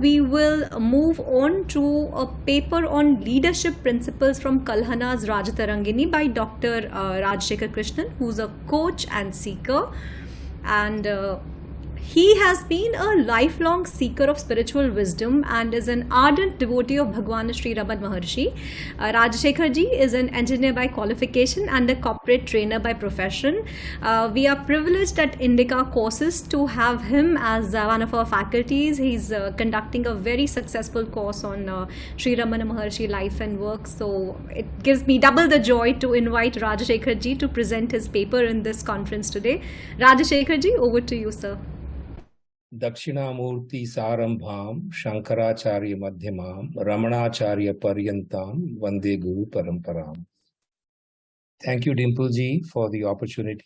we will move on to a paper on leadership principles from Kalhana's Rajatarangini by Dr. Rajshekar Krishnan, who's a coach and seeker. And he has been a lifelong seeker of spiritual wisdom and is an ardent devotee of Bhagwan Sri Raman Maharshi. Rajshekar ji is an engineer by qualification and a corporate trainer by profession. We are privileged at Indica courses to have him as one of our faculties. He's conducting a very successful course on Sri Raman Maharshi life and work. So it gives me double the joy to invite Rajshekar ji to present his paper in this conference today. Rajshekar ji, over to you, sir. Dakshinamurti Sarambham Shankaracharya Madhyamam Ramanacharya Paryantam Vande Guru Paramparam. Thank you, Dimple ji, for the opportunity,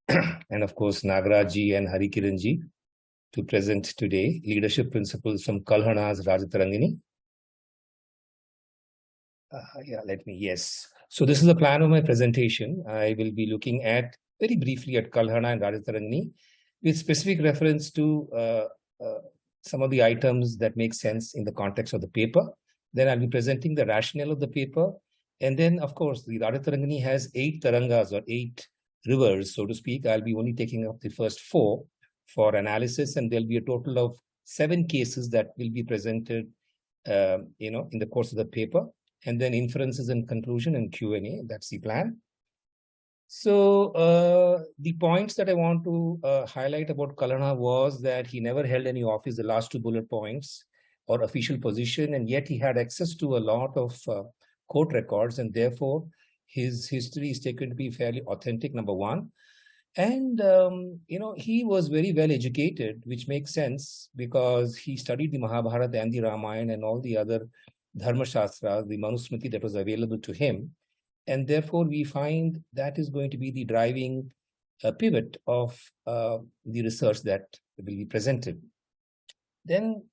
and of course Nagaraj ji and Harikiran ji to present today leadership principles from Kalhana's Rajatarangini. So this is the plan of my presentation. I will be looking at very briefly at Kalhana and Rajatarangini, with specific reference to some of the items that make sense in the context of the paper. Then I'll be presenting the rationale of the paper. And then, of course, the Rajatarangini has 8 Tarangas or 8 rivers, so to speak. I'll be only taking up the first 4 for analysis, and there'll be a total of 7 cases that will be presented in the course of the paper. And then inferences and conclusion and Q&A. That's the plan. So the points that I want to highlight about Kalhana was that he never held any office, the last 2 bullet points, or official position, and yet he had access to a lot of court records, and therefore his history is taken to be fairly authentic, number one. And, he was very well educated, which makes sense because he studied the Mahabharata and the Ramayana and all the other Dharma Shastras, the Manusmriti that was available to him. And therefore, we find that is going to be the driving pivot of the research that will be presented. And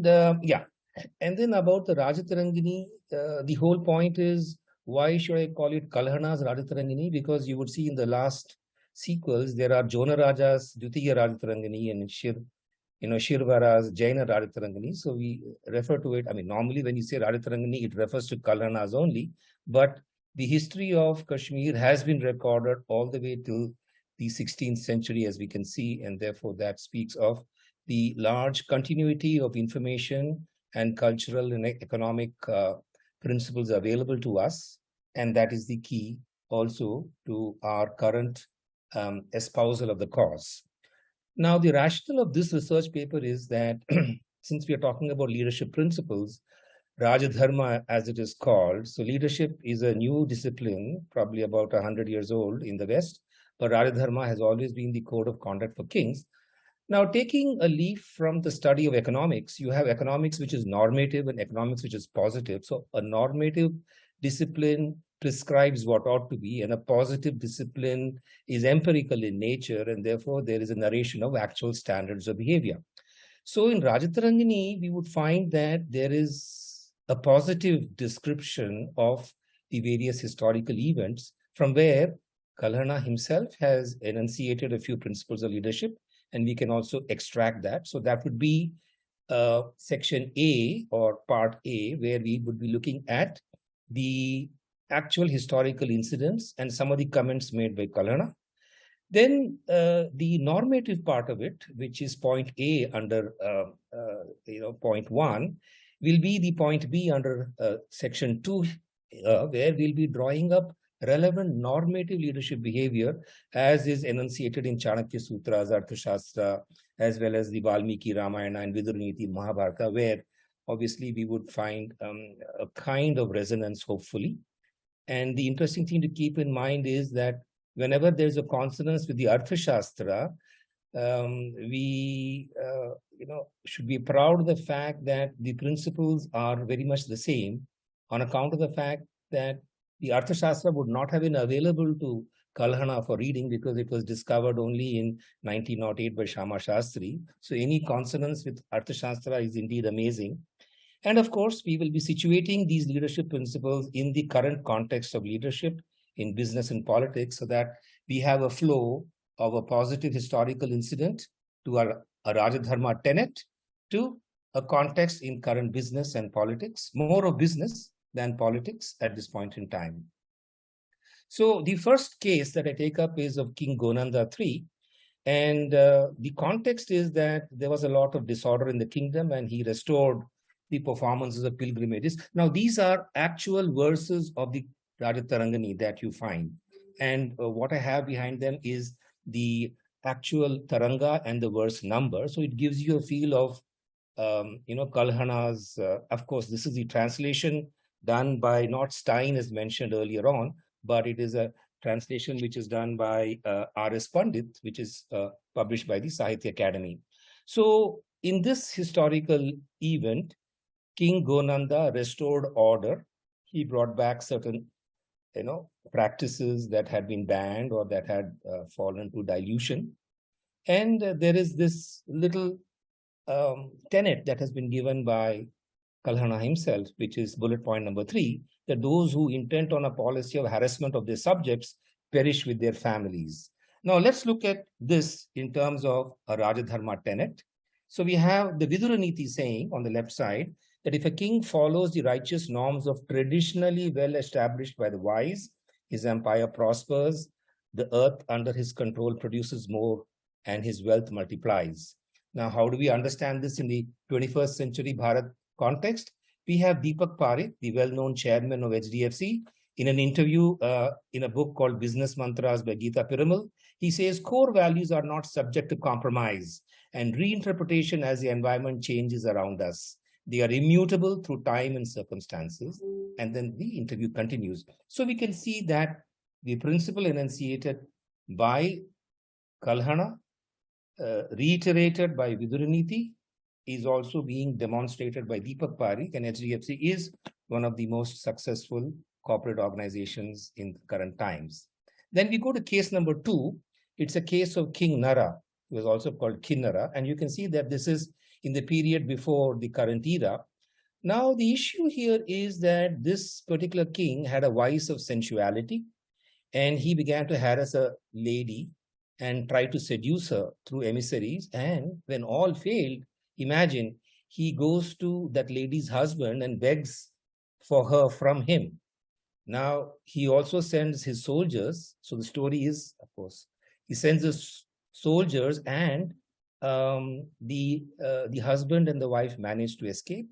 then about the Rajatarangini, the whole point is, why should I call it Kalhana's Rajatarangini? Because you would see in the last sequels, there are Jona Raja's Dutiya Rajatarangini and Shirvara's Jaina Rajatarangini. So we refer to it, normally when you say Rajatarangini, it refers to Kalhana's only, but the history of Kashmir has been recorded all the way till the 16th century, as we can see, and therefore that speaks of the large continuity of information and cultural and economic principles available to us, and that is the key also to our current espousal of the cause. Now, the rationale of this research paper is that since we are talking about leadership principles, Rajadharma, as it is called. So leadership is a new discipline, probably about 100 years old in the West, but Rajadharma has always been the code of conduct for kings. Now, taking a leaf from the study of economics, you have economics which is normative and economics which is positive. So a normative discipline prescribes what ought to be, and a positive discipline is empirical in nature, and therefore there is a narration of actual standards of behavior. So in Rajatarangini, we would find that there is a positive description of the various historical events from where Kalhana himself has enunciated a few principles of leadership, and we can also extract that. So that would be section A or part A, where we would be looking at the actual historical incidents and some of the comments made by Kalhana. Then the normative part of it, which is point A under point 1, will be the point B under section 2, where we'll be drawing up relevant normative leadership behavior as is enunciated in Chanakya Sutras, Arthashastra, as well as the Valmiki Ramayana and Vidurniti Mahabharata, where obviously we would find a kind of resonance, hopefully. And the interesting thing to keep in mind is that whenever there's a consonance with the Arthashastra, we should be proud of the fact that the principles are very much the same, on account of the fact that the Arthashastra would not have been available to Kalhana for reading because it was discovered only in 1908 by Shama Shastri. So any consonance with Arthashastra is indeed amazing. And of course, we will be situating these leadership principles in the current context of leadership in business and politics, so that we have a flow of a positive historical incident to a Rajadharma tenet to a context in current business and politics, more of business than politics at this point in time. So the first case that I take up is of King Gonanda III. And the context is that there was a lot of disorder in the kingdom and he restored the performances of pilgrimages. Now, these are actual verses of the Rajatarangini that you find. And what I have behind them is the actual Taranga and the verse number. So it gives you a feel of, Kalhana's, of course, this is the translation done by not Stein as mentioned earlier on, but it is a translation which is done by R.S. Pandit, which is published by the Sahitya Academy. So in this historical event, King Gonanda restored order. He brought back certain, practices that had been banned or that had fallen to dilution. And there is this little tenet that has been given by Kalhana himself, which is bullet point number 3, that those who intent on a policy of harassment of their subjects perish with their families. Now, let's look at this in terms of a Rajadharma tenet. So we have the Viduraniti saying on the left side that if a king follows the righteous norms of traditionally well established by the wise, his empire prospers, the earth under his control produces more, and his wealth multiplies. Now, how do we understand this in the 21st century Bharat context? We have Deepak Parekh, the well-known chairman of HDFC, in an interview in a book called Business Mantras by Geeta Piramal. He says core values are not subject to compromise and reinterpretation as the environment changes around us. They are immutable through time and circumstances. And then the interview continues. So we can see that the principle enunciated by Kalhana, reiterated by Viduraniti, is also being demonstrated by Deepak Parekh, and HDFC is one of the most successful corporate organizations in current times. Then we go to case number 2. It's a case of King Nara, who is also called Kinnara, and you can see that this is in the period before the current era. Now, the issue here is that this particular king had a vice of sensuality, and he began to harass a lady and try to seduce her through emissaries. And when all failed, imagine, he goes to that lady's husband and begs for her from him. Now, he also sends his soldiers. So the story is, of course, he sends his soldiers, and the husband and the wife manage to escape.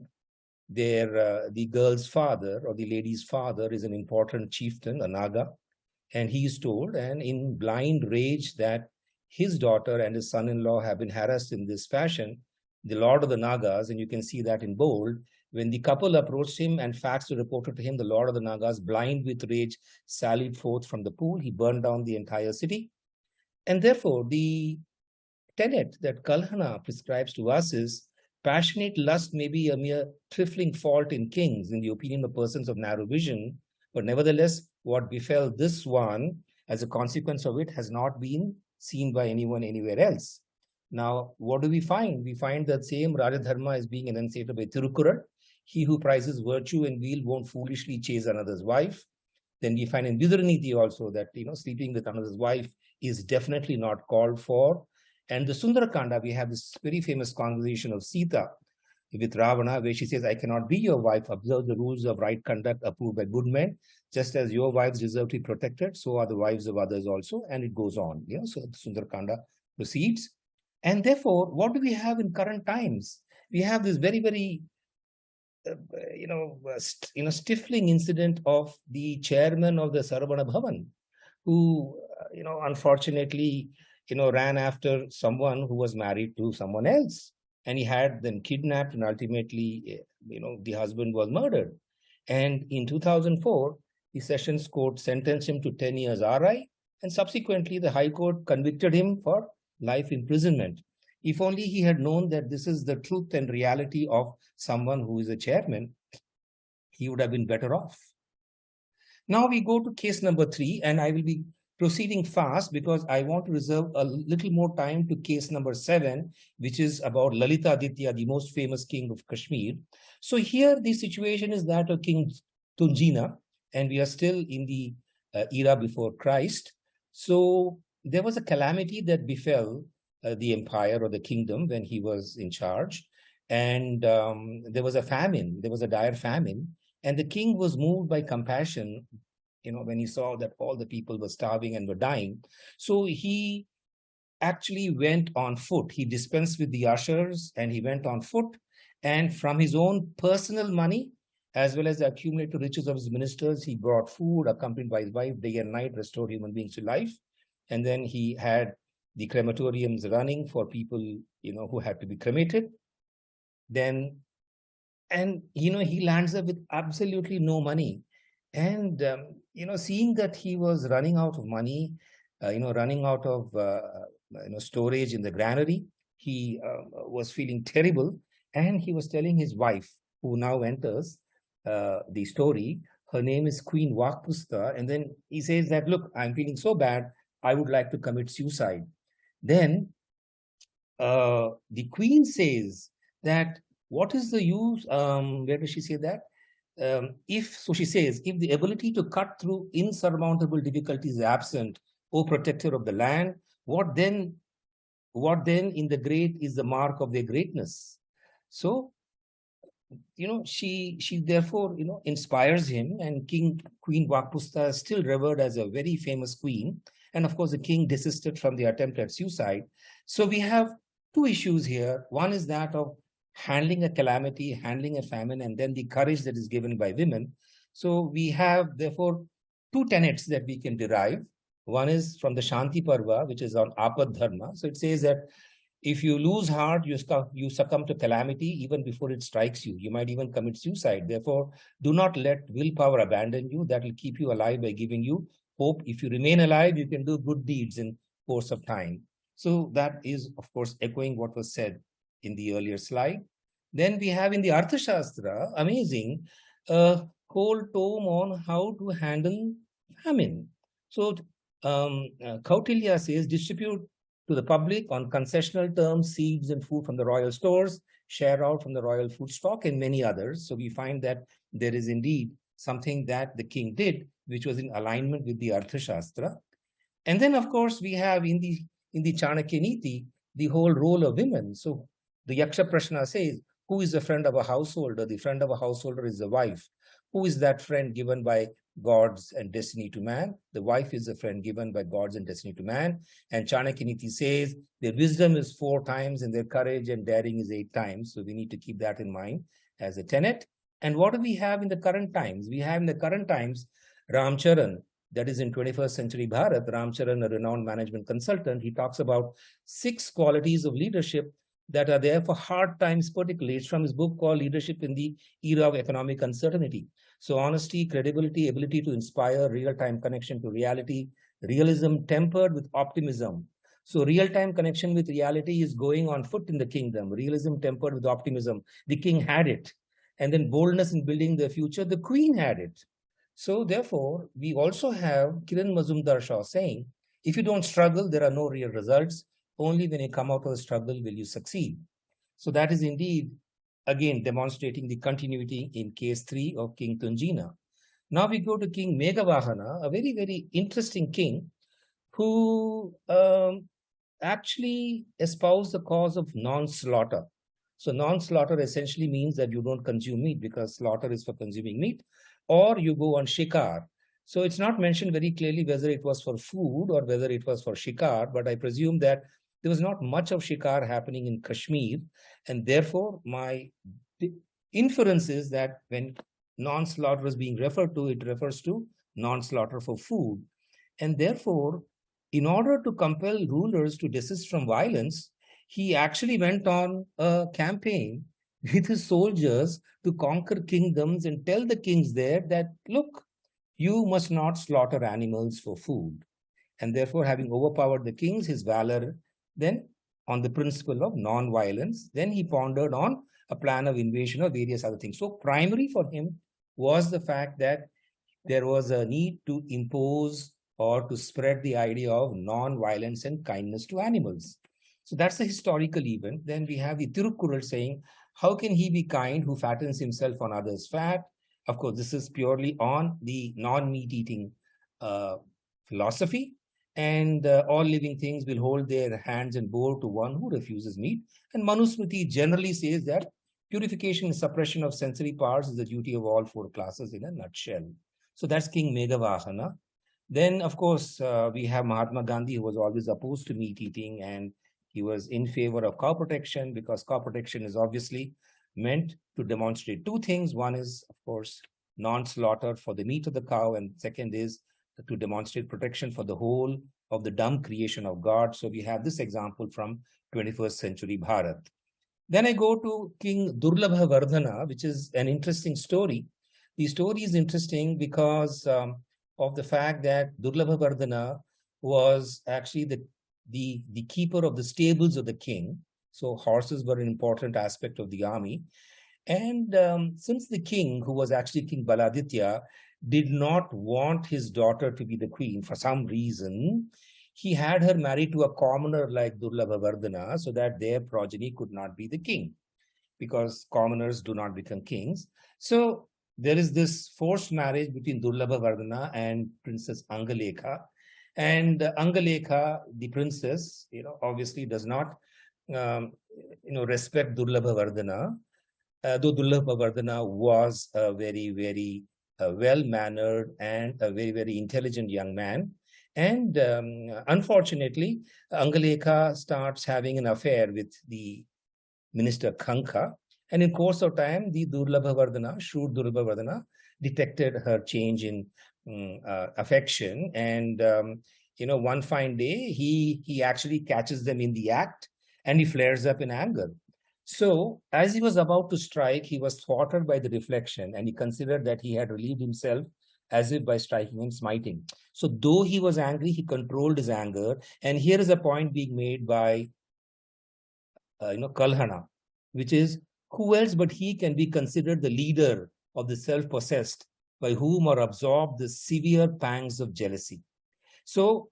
The girl's father or the lady's father is an important chieftain, a Naga, and he is told, and in blind rage that his daughter and his son-in-law have been harassed in this fashion, the Lord of the Nagas, and you can see that in bold, when the couple approached him and facts were reported to him, the Lord of the Nagas, blind with rage, sallied forth from the pool. He burned down the entire city. And therefore, the tenet that Kalhana prescribes to us is passionate lust may be a mere trifling fault in kings, in the opinion of persons of narrow vision, but nevertheless, what befell this one as a consequence of it has not been seen by anyone anywhere else. Now, what do we find? We find that same Rajadharma is being enunciated by Tirukural. He who prizes virtue and weal won't foolishly chase another's wife. Then we find in Viduraniti also that, sleeping with another's wife is definitely not called for. And the Sundarakanda, we have this very famous conversation of Sita with Ravana, where she says, I cannot be your wife. Observe the rules of right conduct approved by good men. Just as your wives deserve to be protected, so are the wives of others also. And it goes on. So the Sundarakanda proceeds. And therefore, what do we have in current times? We have this very, very, stifling incident of the chairman of the Saravana Bhavan, who, unfortunately, ran after someone who was married to someone else. And he had them kidnapped, and ultimately, the husband was murdered. And in 2004, the Sessions Court sentenced him to 10 years RI, and subsequently the High Court convicted him for life imprisonment. If only he had known that this is the truth and reality of someone who is a chairman, he would have been better off. Now we go to case number 3, and I will be proceeding fast because I want to reserve a little more time to case number 7, which is about Lalitaditya, the most famous king of Kashmir. So here the situation is that of King Tunjina, and we are still in the era before Christ. So there was a calamity that befell the empire or the kingdom when he was in charge. And there was a famine, there was a dire famine, and the king was moved by compassion, when he saw that all the people were starving and were dying. So he actually went on foot. He dispensed with the ushers and he went on foot. And from his own personal money, as well as the accumulated riches of his ministers, he brought food, accompanied by his wife, day and night, restored human beings to life. And then he had the crematoriums running for people, who had to be cremated. Then, and, he lands up with absolutely no money. And, seeing that he was running out of money, running out of, storage in the granary, he was feeling terrible. And he was telling his wife, who now enters the story, her name is Queen Wakpusta. And then he says that, look, I'm feeling so bad, I would like to commit suicide. Then the queen says that, what is the use? Where does she say that? She says, if the ability to cut through insurmountable difficulties is absent, O protector of the land, what then in the great is the mark of their greatness? So, she therefore, inspires him, and Queen Wakpusta is still revered as a very famous queen. And of course, the king desisted from the attempt at suicide. So we have two issues here. One is that of handling a calamity, handling a famine, and then the courage that is given by women. So we have, therefore, two tenets that we can derive. One is from the Shanti Parva, which is on Apad Dharma. So it says that if you lose heart, you succumb to calamity even before it strikes you. You might even commit suicide. Therefore, do not let willpower abandon you. That will keep you alive by giving you hope. If you remain alive, you can do good deeds in course of time. So that is, of course, echoing what was said in the earlier slide. Then we have in the Arthashastra, amazing, a whole tome on how to handle famine. So Kautilya says, distribute to the public on concessional terms seeds and food from the royal stores, share out from the royal food stock, and many others. So we find that there is indeed something that the king did, which was in alignment with the Arthashastra. And then, of course, we have in the Chanakya Niti, the whole role of women. So the Yaksha Prashna says, who is the friend of a householder? The friend of a householder is the wife. Who is that friend given by gods and destiny to man? The wife is the friend given by gods and destiny to man. And Chanakya Niti says their wisdom is 4 times and their courage and daring is 8 times. So we need to keep that in mind as a tenet. And what do we have in the current times? We have in the current times Ramcharan, that is in 21st century Bharat. Ramcharan, a renowned management consultant, he talks about 6 qualities of leadership that are there for hard times, particularly. It's from his book called Leadership in the Era of Economic Uncertainty. So honesty, credibility, ability to inspire, real-time connection to reality, realism tempered with optimism. So real-time connection with reality is going on foot in the kingdom. Realism tempered with optimism. The king had it. And then boldness in building the future, the queen had it. So therefore, we also have Kiran Mazumdar-Shaw saying, if you don't struggle, there are no real results. Only when you come out of the struggle will you succeed. So that is indeed, again, demonstrating the continuity in case 3 of King Tunjina. Now we go to King Meghavahana, a very, very interesting king who actually espoused the cause of non-slaughter. So non-slaughter essentially means that you don't consume meat, because slaughter is for consuming meat, or you go on shikar. So it's not mentioned very clearly whether it was for food or whether it was for shikar, but I presume that there was not much of shikar happening in Kashmir. And therefore, my inference is that when non-slaughter is being referred to, it refers to non-slaughter for food. And therefore, in order to compel rulers to desist from violence, he actually went on a campaign with his soldiers to conquer kingdoms and tell the kings there that, look, you must not slaughter animals for food. And therefore, having overpowered the kings, his valor, then on the principle of non-violence, then he pondered on a plan of invasion of various other things. So primary for him was the fact that there was a need to impose or to spread the idea of non-violence and kindness to animals. So that's a historical event. Then we have the Tirukkural saying, how can he be kind who fattens himself on others' fat? Of course, this is purely on the non-meat eating philosophy. And all living things will hold their hands and bow to one who refuses meat. And Manusmriti generally says that purification and suppression of sensory powers is the duty of all four classes in a nutshell. So that's King Meghavahana. Then, of course, we have Mahatma Gandhi, who was always opposed to meat eating, and he was in favor of cow protection, because cow protection is obviously meant to demonstrate two things. One is, of course, non-slaughter for the meat of the cow, and second is to demonstrate protection for the whole of the dumb creation of God. So we have this example from 21st century Bharat. Then I go to King Durlabhavardhana, which is an interesting story. The story is interesting because of the fact that Durlabhavardhana was actually the keeper of the stables of the king. So horses were an important aspect of the army. And since the king, who was actually King Baladitya, did not want his daughter to be the queen for some reason, he had her married to a commoner like Durlabhavardhana so that their progeny could not be the king, because commoners do not become kings. So there is this forced marriage between Durlabhavardhana and Princess Angalekha. And Angalekha, the princess, obviously does not, respect Durlabhavardhana, though Durlabhavardhana was a very, very well-mannered and a very, very intelligent young man. And unfortunately, Angalekha starts having an affair with the minister Kanka. And in course of time, the shrewd Durlabhavardhana, detected her change in affection. And, one fine day, he actually catches them in the act, and he flares up in anger. So as he was about to strike, he was thwarted by the reflection, and he considered that he had relieved himself as if by striking and smiting. So though he was angry, he controlled his anger. And here is a point being made by, Kalhana, which is, who else but he can be considered the leader of the self-possessed, by whom are absorbed the severe pangs of jealousy. So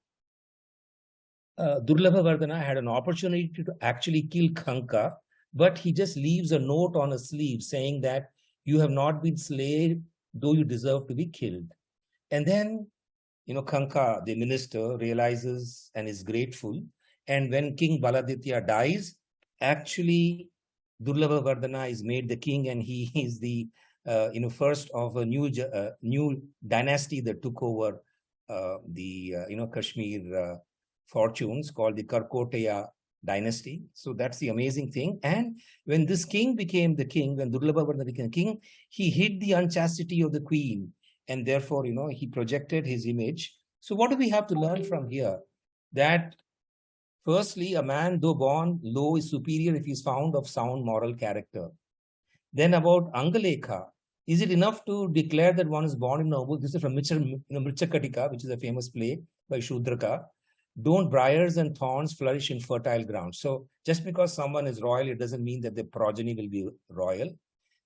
Durlabhavardhana had an opportunity to actually kill Kanka, but he just leaves a note on a sleeve saying that you have not been slain, though you deserve to be killed. And then, Kanka, the minister, realizes and is grateful. And when King Baladitya dies, actually, Durlabhavardhana is made the king, and he is the first of a new dynasty that took over the Kashmir fortunes, called the Karkoteya dynasty. So that's the amazing thing. And when this king became the king, when Durlabhavardhana became king, he hid the unchastity of the queen, and therefore, he projected his image. So what do we have to learn from here? That firstly, a man, though born low, is superior if he is found of sound moral character. Then about Angalekha, is it enough to declare that one is born in noble? This is from Mrichakatika, which is a famous play by Shudraka. Don't briars and thorns flourish in fertile ground. So just because someone is royal, it doesn't mean that the progeny will be royal.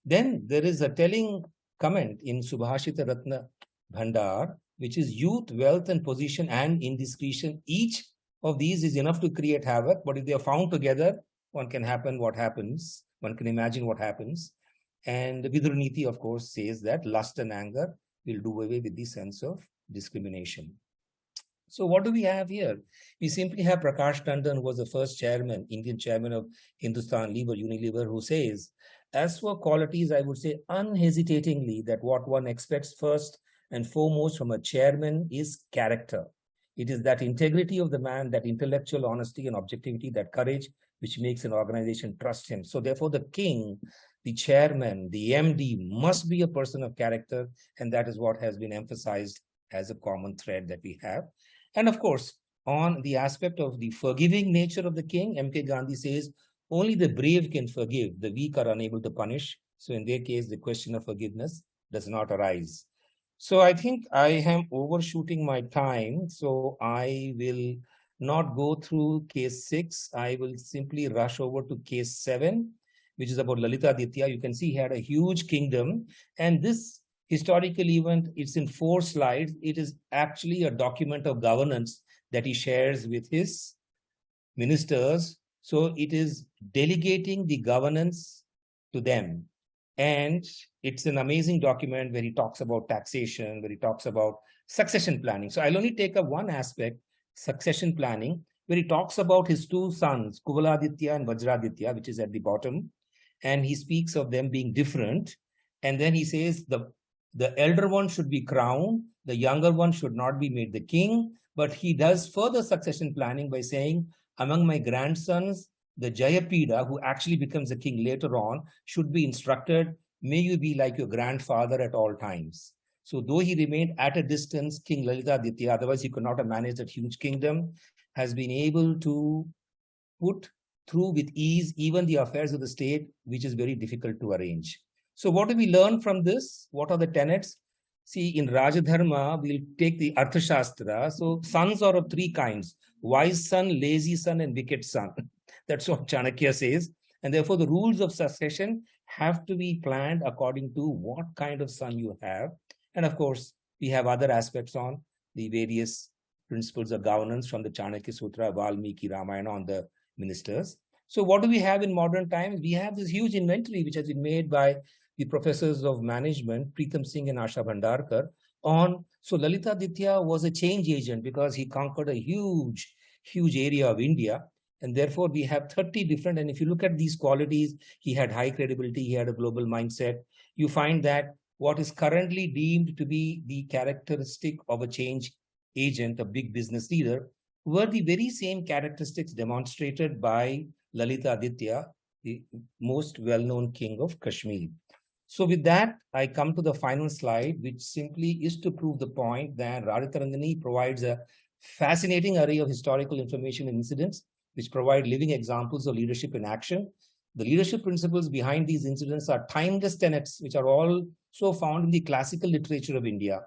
Then there is a telling comment in Subhashita Ratna Bhandar, which is youth, wealth, and position and indiscretion. Each of these is enough to create havoc, but if they are found together, one can imagine what happens. And Vidurniti, of course, says that lust and anger will do away with the sense of discrimination. So what do we have here? We simply have Prakash Tandon, who was the first chairman, Indian chairman of Hindustan Lever, Unilever, who says, as for qualities, I would say unhesitatingly that what one expects first and foremost from a chairman is character. It is that integrity of the man, that intellectual honesty and objectivity, that courage, which makes an organization trust him. So therefore, the king, the chairman, the MD must be a person of character, and that is what has been emphasized as a common thread that we have. And of course, on the aspect of the forgiving nature of the king, M.K. Gandhi says, only the brave can forgive, the weak are unable to punish. So in their case, the question of forgiveness does not arise. So I think I am overshooting my time, so I will not go through case 6. I will simply rush over to case 7, which is about Lalitaditya. You can see he had a huge kingdom, and this historical event, it's in 4 slides. It is actually a document of governance that he shares with his ministers. So it is delegating the governance to them. And it's an amazing document where he talks about taxation, where he talks about succession planning. So I'll only take up one aspect, succession planning, where he talks about his 2 sons, Kuvaladitya and Vajraditya, which is at the bottom. and he speaks of them being different. And then he says the elder one should be crowned, the younger one should not be made the king. But he does further succession planning by saying, among my grandsons, the Jayapida, who actually becomes a king later on, should be instructed, may you be like your grandfather at all times. So though he remained at a distance, King Lalitaditya, otherwise he could not have managed that huge kingdom, has been able to put through with ease even the affairs of the state, which is very difficult to arrange. So what do we learn from this? What are the tenets? See, in Rajadharma, we'll take the Arthashastra. So sons are of three kinds: wise son, lazy son, and wicked son. That's what Chanakya says. And therefore, the rules of succession have to be planned according to what kind of son you have. And of course, we have other aspects on the various principles of governance from the Chanakya Sutra, Valmiki, Ramayana on the ministers. So what do we have in modern times? We have this huge inventory which has been made by the professors of management, Preetham Singh and Asha Bhandarkar, on, so Lalitaditya was a change agent because he conquered a huge area of India. And therefore, we have 30 different, and if you look at these qualities, he had high credibility, he had a global mindset. You find that what is currently deemed to be the characteristic of a change agent, a big business leader, were the very same characteristics demonstrated by Lalitaditya, the most well-known king of Kashmir. So with that, I come to the final slide, which simply is to prove the point that Rajatarangini provides a fascinating array of historical information and incidents, which provide living examples of leadership in action. The leadership principles behind these incidents are timeless tenets, which are also found in the classical literature of India.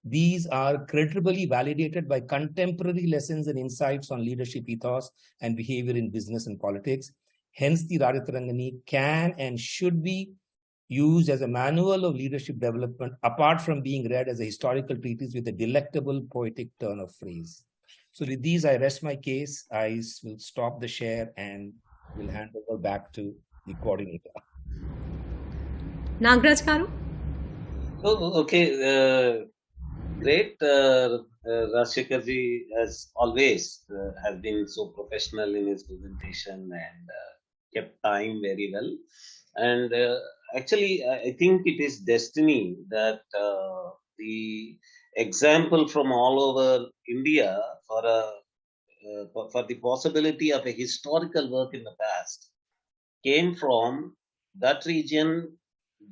These are creditably validated by contemporary lessons and insights on leadership ethos and behavior in business and politics. Hence, the Rajatarangini can and should be used as a manual of leadership development, apart from being read as a historical treatise with a delectable poetic turn of phrase. So with these, I rest my case. I will stop the share and will hand over back to the coordinator. Nagraj Karu? Oh, okay. Great. Rajshekar ji, as always, has been so professional in his presentation and kept time very well. And actually, I think it is destiny that the example from all over India for the possibility of a historical work in the past came from that region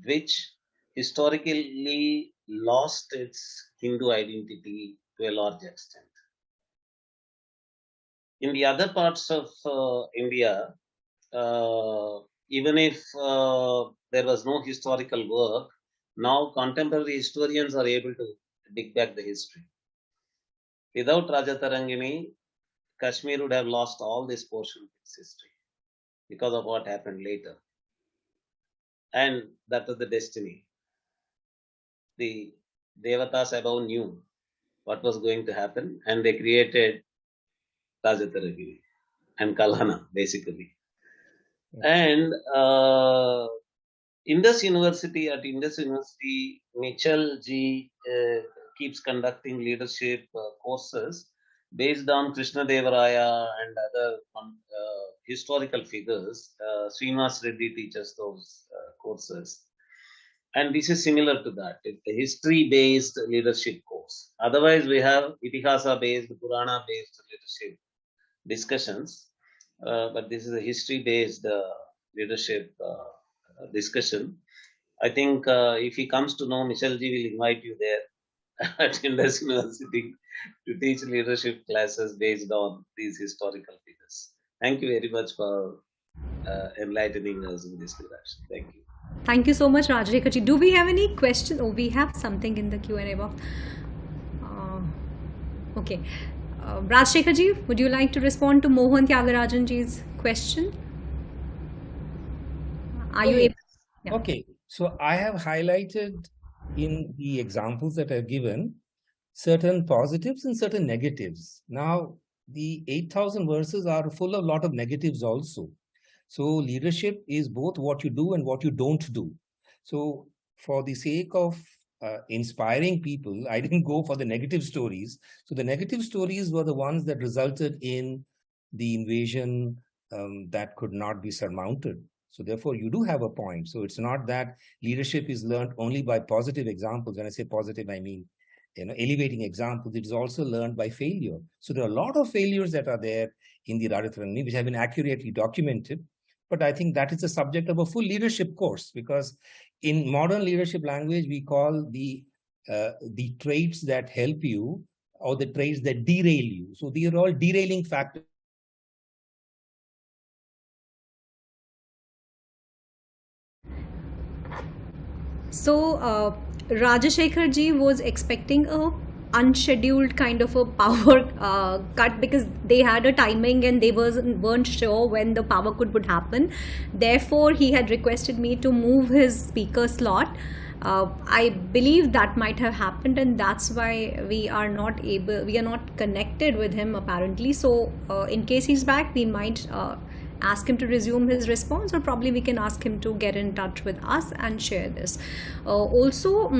which historically lost its Hindu identity to a large extent. In the other parts of India, even if there was no historical work, now contemporary historians are able to dig back the history. Without Rajatarangini, Kashmir would have lost all this portion of its history because of what happened later. And that was the destiny. The Devatas above knew what was going to happen, and they created Rajatarangini and Kalhana, basically. And at Indus University, Mitchell ji keeps conducting leadership courses based on Krishna Devaraya and other historical figures. Srinivas Reddy teaches those courses. And this is similar to that. It's a history-based leadership course. Otherwise, we have Itihasa-based, Purana-based leadership discussions. But this is a history-based leadership discussion. I think if he comes to know, Michelle ji will invite you there at Indus University to teach leadership classes based on these historical figures. Thank you very much for enlightening us in this direction. Thank you. Thank you so much, Rajshekar ji. Do we have any questions? Oh, we have something in the Q&A box. Okay. Rajshekar ji, would you like to respond to Mohan Tyagarajan ji's question? Are you able? Yeah. Okay. So I have highlighted in the examples that I've given certain positives and certain negatives. Now, the 8,000 verses are full of a lot of negatives also. So leadership is both what you do and what you don't do. So for the sake of inspiring people, I didn't go for the negative stories. So the negative stories were the ones that resulted in the invasion that could not be surmounted. So therefore, you do have a point. So it's not that leadership is learned only by positive examples. When I say positive, I mean, elevating examples. It is also learned by failure. So there are a lot of failures that are there in the Rajatarangini, which have been accurately documented. But I think that is the subject of a full leadership course, because in modern leadership language, we call the traits that help you or the traits that derail you. So these are all derailing factors. So Rajshekar ji was expecting a unscheduled kind of a power cut, because they had a timing and they weren't sure when the power cut would happen. Therefore, he had requested me to move his speaker slot. I believe that might have happened, and that's why we are not connected with him apparently. So in case he's back, we might ask him to resume his response, or probably we can ask him to get in touch with us and share this. Also,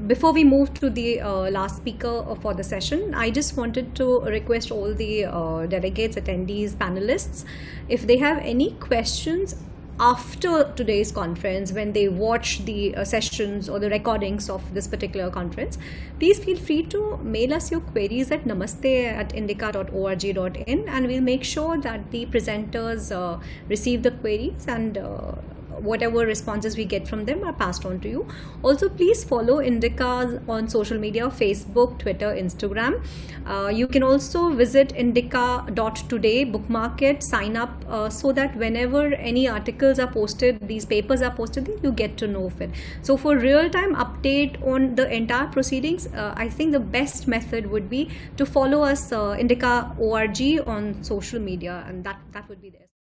before we move to the last speaker for the session, I just wanted to request all the delegates, attendees, panelists, if they have any questions after today's conference, when they watch the sessions or the recordings of this particular conference, please feel free to mail us your queries at namaste@indica.org.in, and we'll make sure that the presenters receive the queries, and whatever responses we get from them are passed on to you. Also, please follow Indica on social media: Facebook, Twitter, Instagram. You can also visit indica.today, bookmark it, sign up, so that whenever any articles are posted, these papers are posted, you get to know of it. So for real-time update on the entire proceedings, I think the best method would be to follow us, Indica.org, on social media, and that would be there.